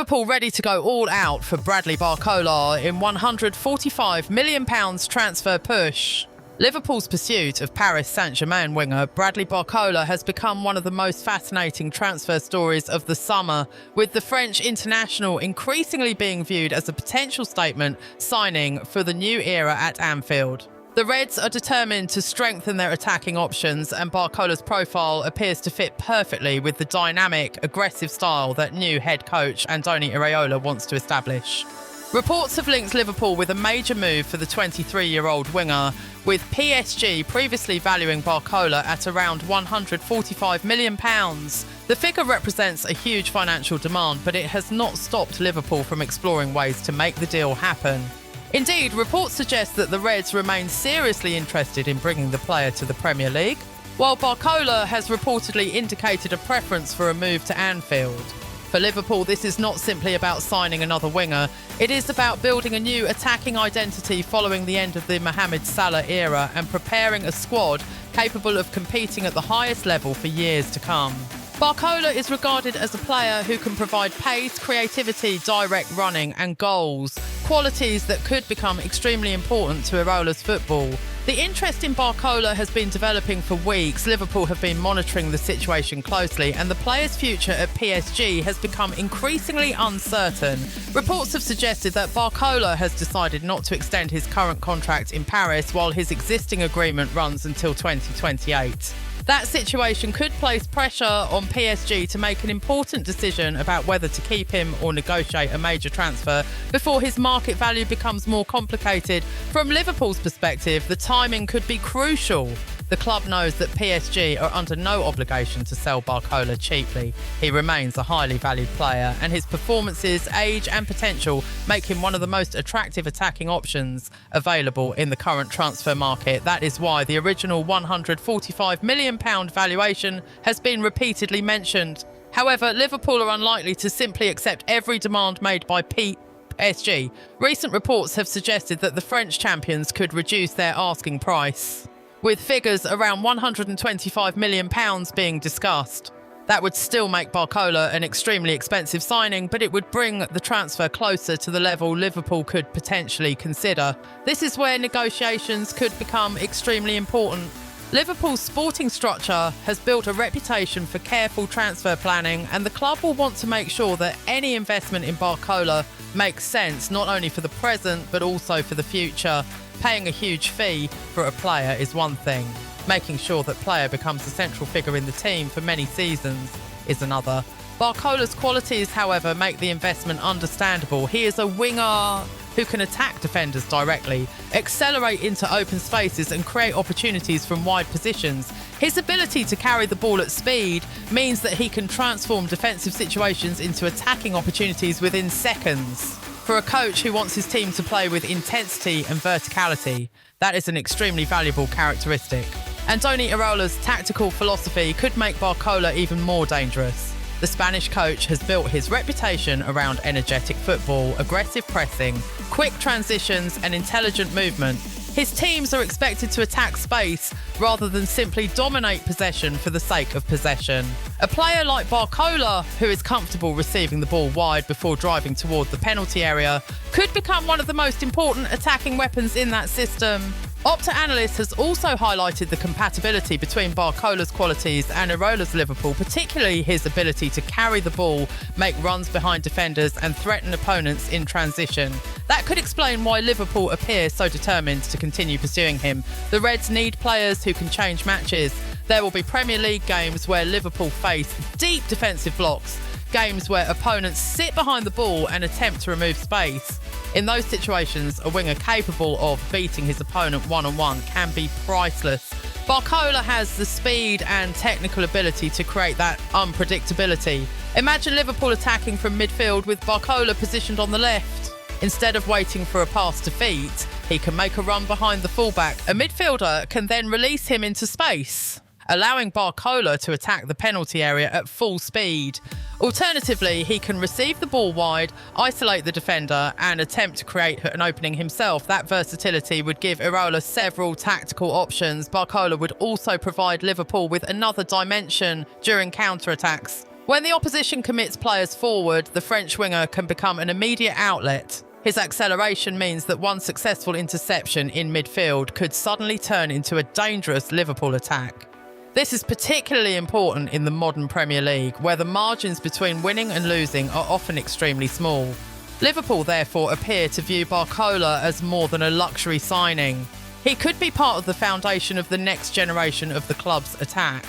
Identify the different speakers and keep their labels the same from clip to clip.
Speaker 1: Liverpool ready to go all out for Bradily Barcola in £145 million transfer push. Liverpool's pursuit of Paris Saint-Germain winger Bradily Barcola has become one of the most fascinating transfer stories of the summer, with the French international increasingly being viewed as a potential statement signing for the new era at Anfield. The Reds are determined to strengthen their attacking options, and Barcola's profile appears to fit perfectly with the dynamic, aggressive style that new head coach Andoni Iraola wants to establish. Reports have linked Liverpool with a major move for the 23-year-old winger, with PSG previously valuing Barcola at around £145 million. The figure represents a huge financial demand, but it has not stopped Liverpool from exploring ways to make the deal happen. Indeed, reports suggest that the Reds remain seriously interested in bringing the player to the Premier League, while Barcola has reportedly indicated a preference for a move to Anfield. For Liverpool, this is not simply about signing another winger, it is about building a new attacking identity following the end of the Mohamed Salah era and preparing a squad capable of competing at the highest level for years to come. Barcola is regarded as a player who can provide pace, creativity, direct running and goals, qualities that could become extremely important to Iraola's football. The interest in Barcola has been developing for weeks. Liverpool have been monitoring the situation closely, and the player's future at PSG has become increasingly uncertain. Reports have suggested that Barcola has decided not to extend his current contract in Paris while his existing agreement runs until 2028. That situation could place pressure on PSG to make an important decision about whether to keep him or negotiate a major transfer before his market value becomes more complicated. From Liverpool's perspective, the timing could be crucial. The club knows that PSG are under no obligation to sell Barcola cheaply. He remains a highly valued player, and his performances, age and potential make him one of the most attractive attacking options available in the current transfer market. That is why the original £145 million valuation has been repeatedly mentioned. However, Liverpool are unlikely to simply accept every demand made by PSG. Recent reports have suggested that the French champions could reduce their asking price, with figures around £125 million being discussed. That would still make Barcola an extremely expensive signing, but it would bring the transfer closer to the level Liverpool could potentially consider. This is where negotiations could become extremely important. Liverpool's sporting structure has built a reputation for careful transfer planning, and the club will want to make sure that any investment in Barcola makes sense, not only for the present but also for the future. Paying a huge fee for a player is one thing. Making sure that player becomes a central figure in the team for many seasons is another. Barcola's qualities, however, make the investment understandable. He is a winger who can attack defenders directly, accelerate into open spaces and create opportunities from wide positions. His ability to carry the ball at speed means that he can transform defensive situations into attacking opportunities within seconds. For a coach who wants his team to play with intensity and verticality, that is an extremely valuable characteristic. Andoni Iraola's tactical philosophy could make Barcola even more dangerous. The Spanish coach has built his reputation around energetic football, aggressive pressing, quick transitions and intelligent movement. His teams are expected to attack space rather than simply dominate possession for the sake of possession. A player like Barcola, who is comfortable receiving the ball wide before driving toward the penalty area, could become one of the most important attacking weapons in that system. Opta Analyst has also highlighted the compatibility between Barcola's qualities and Iraola's Liverpool, particularly his ability to carry the ball, make runs behind defenders and threaten opponents in transition. That could explain why Liverpool appear so determined to continue pursuing him. The Reds need players who can change matches. There will be Premier League games where Liverpool face deep defensive blocks, games where opponents sit behind the ball and attempt to remove space. In those situations, a winger capable of beating his opponent one-on-one can be priceless. Barcola has the speed and technical ability to create that unpredictability. Imagine Liverpool attacking from midfield with Barcola positioned on the left. Instead of waiting for a pass to feet, he can make a run behind the fullback. A midfielder can then release him into space, allowing Barcola to attack the penalty area at full speed. Alternatively, he can receive the ball wide, isolate the defender and attempt to create an opening himself. That versatility would give Iraola several tactical options. Barcola would also provide Liverpool with another dimension during counter-attacks. When the opposition commits players forward, the French winger can become an immediate outlet. His acceleration means that one successful interception in midfield could suddenly turn into a dangerous Liverpool attack. This is particularly important in the modern Premier League, where the margins between winning and losing are often extremely small. Liverpool therefore appear to view Barcola as more than a luxury signing. He could be part of the foundation of the next generation of the club's attack.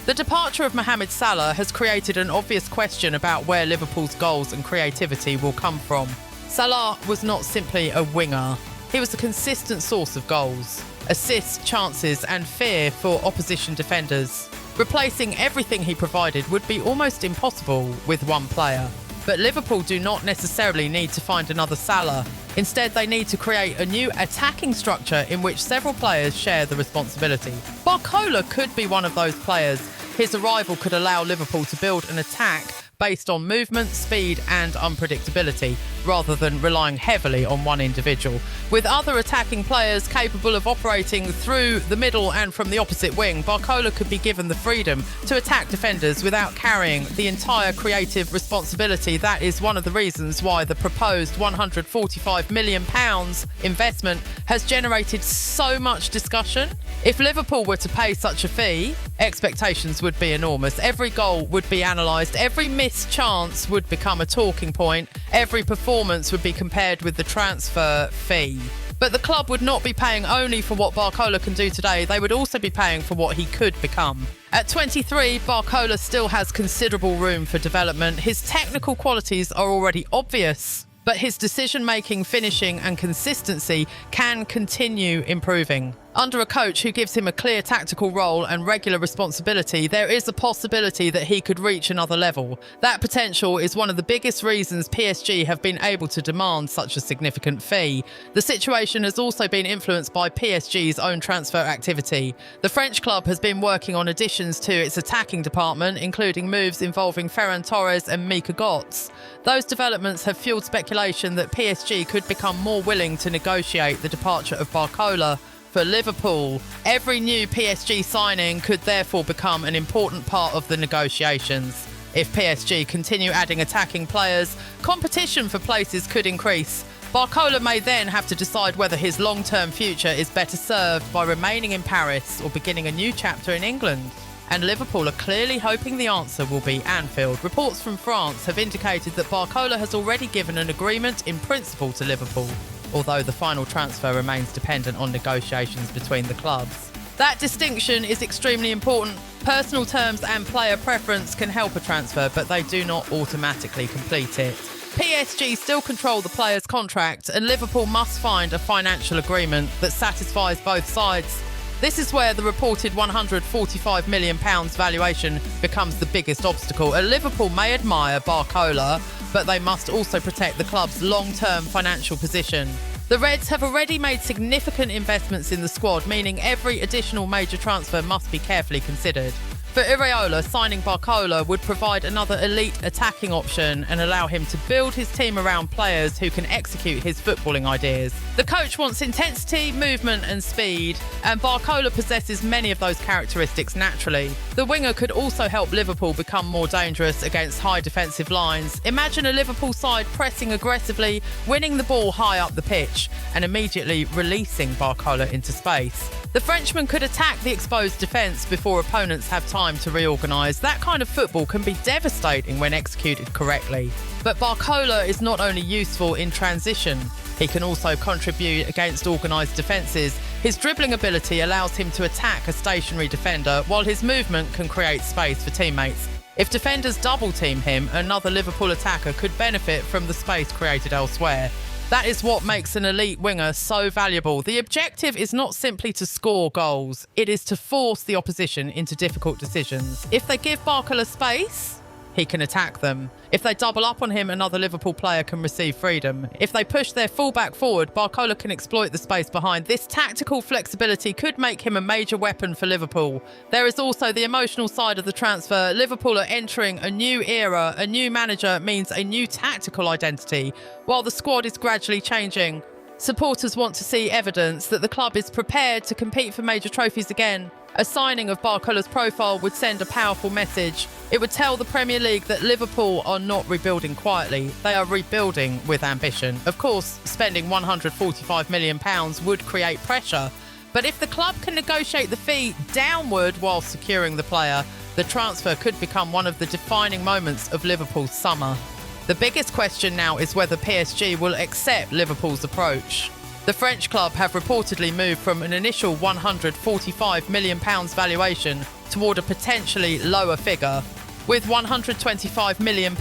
Speaker 1: The departure of Mohamed Salah has created an obvious question about where Liverpool's goals and creativity will come from. Salah was not simply a winger. He was a consistent source of goals, assists, chances and fear for opposition defenders. Replacing everything he provided would be almost impossible with one player. But Liverpool do not necessarily need to find another Salah. Instead, they need to create a new attacking structure in which several players share the responsibility. Barcola could be one of those players. His arrival could allow Liverpool to build an attack based on movement, speed and unpredictability, rather than relying heavily on one individual. With other attacking players capable of operating through the middle and from the opposite wing, Barcola could be given the freedom to attack defenders without carrying the entire creative responsibility. That is one of the reasons why the proposed £145 million investment has generated so much discussion. If Liverpool were to pay such a fee, expectations would be enormous. Every goal would be analysed, every missed chance would become a talking point, every performance would be compared with the transfer fee. But the club would not be paying only for what Barcola can do today, they would also be paying for what he could become. At 23, Barcola still has considerable room for development. His technical qualities are already obvious, but his decision-making, finishing and consistency can continue improving. Under a coach who gives him a clear tactical role and regular responsibility, there is a possibility that he could reach another level. That potential is one of the biggest reasons PSG have been able to demand such a significant fee. The situation has also been influenced by PSG's own transfer activity. The French club has been working on additions to its attacking department, including moves involving Ferran Torres and Mika Götze. Those developments have fueled speculation that PSG could become more willing to negotiate the departure of Barcola for Liverpool. Every new PSG signing could therefore become an important part of the negotiations. If PSG continue adding attacking players, competition for places could increase. Barcola may then have to decide whether his long-term future is better served by remaining in Paris or beginning a new chapter in England. And Liverpool are clearly hoping the answer will be Anfield. Reports from France have indicated that Barcola has already given an agreement in principle to Liverpool, although the final transfer remains dependent on negotiations between the clubs. That distinction is extremely important. Personal terms and player preference can help a transfer, but they do not automatically complete it. PSG still control the player's contract, and Liverpool must find a financial agreement that satisfies both sides. This is where the reported £145 million valuation becomes the biggest obstacle. Liverpool may admire Barcola, but they must also protect the club's long-term financial position. The Reds have already made significant investments in the squad, meaning every additional major transfer must be carefully considered. For Iraola, signing Barcola would provide another elite attacking option and allow him to build his team around players who can execute his footballing ideas. The coach wants intensity, movement and speed, and Barcola possesses many of those characteristics naturally. The winger could also help Liverpool become more dangerous against high defensive lines. Imagine a Liverpool side pressing aggressively, winning the ball high up the pitch, and immediately releasing Barcola into space. The Frenchman could attack the exposed defence before opponents have time to reorganise. That kind of football can be devastating when executed correctly. But Barcola is not only useful in transition, he can also contribute against organised defences. His dribbling ability allows him to attack a stationary defender, while his movement can create space for teammates. If defenders double-team him, another Liverpool attacker could benefit from the space created elsewhere. That is what makes an elite winger so valuable. The objective is not simply to score goals, it is to force the opposition into difficult decisions. If they give Barcola space, he can attack them. If they double up on him, another Liverpool player can receive freedom. If they push their fullback forward, Barcola can exploit the space behind. This tactical flexibility could make him a major weapon for Liverpool. There is also the emotional side of the transfer. Liverpool are entering a new era. A new manager means a new tactical identity, while the squad is gradually changing. Supporters want to see evidence that the club is prepared to compete for major trophies again. A signing of Barcola's profile would send a powerful message. It would tell the Premier League that Liverpool are not rebuilding quietly, they are rebuilding with ambition. Of course, spending £145 million would create pressure, but if the club can negotiate the fee downward while securing the player, the transfer could become one of the defining moments of Liverpool's summer. The biggest question now is whether PSG will accept Liverpool's approach. The French club have reportedly moved from an initial £145 million valuation toward a potentially lower figure, with £125 million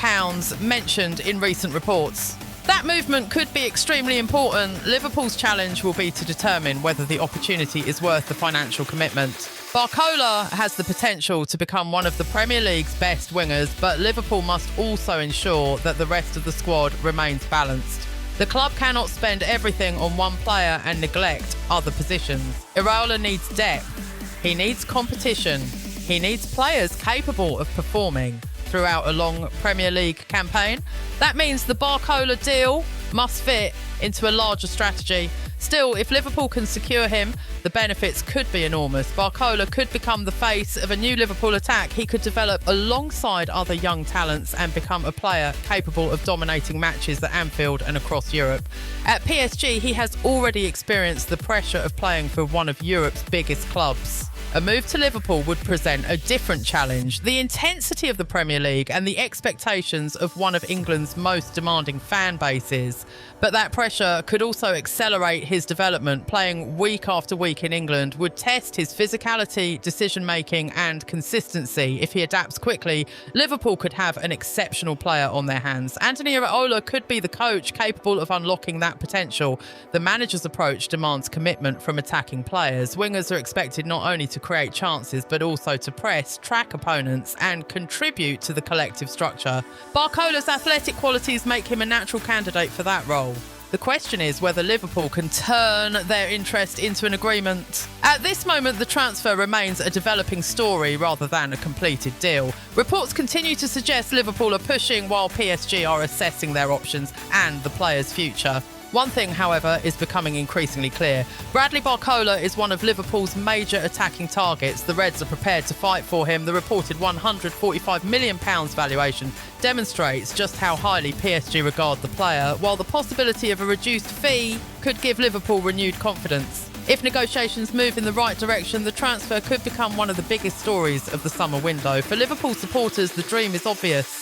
Speaker 1: mentioned in recent reports. That movement could be extremely important. Liverpool's challenge will be to determine whether the opportunity is worth the financial commitment. Barcola has the potential to become one of the Premier League's best wingers, but Liverpool must also ensure that the rest of the squad remains balanced. The club cannot spend everything on one player and neglect other positions. Iraola needs depth. He needs competition. He needs players capable of performing throughout a long Premier League campaign. That means the Barcola deal must fit into a larger strategy. Still, if Liverpool can secure him, the benefits could be enormous. Barcola could become the face of a new Liverpool attack. He could develop alongside other young talents and become a player capable of dominating matches at Anfield and across Europe. At PSG, he has already experienced the pressure of playing for one of Europe's biggest clubs. A move to Liverpool would present a different challenge. The intensity of the Premier League and the expectations of one of England's most demanding fan bases. But that pressure could also accelerate his development. Playing week after week in England would test his physicality, decision-making and consistency. If he adapts quickly, Liverpool could have an exceptional player on their hands. Anthony Iraola could be the coach capable of unlocking that potential. The manager's approach demands commitment from attacking players. Wingers are expected not only to create chances, but also to press, track opponents and contribute to the collective structure. Barcola's athletic qualities make him a natural candidate for that role. The question is whether Liverpool can turn their interest into an agreement. At this moment, the transfer remains a developing story rather than a completed deal. Reports continue to suggest Liverpool are pushing while PSG are assessing their options and the player's future. One thing, however, is becoming increasingly clear. Bradily Barcola is one of Liverpool's major attacking targets. The Reds are prepared to fight for him. The reported £145 million valuation demonstrates just how highly PSG regard the player, while the possibility of a reduced fee could give Liverpool renewed confidence. If negotiations move in the right direction, the transfer could become one of the biggest stories of the summer window. For Liverpool supporters, the dream is obvious.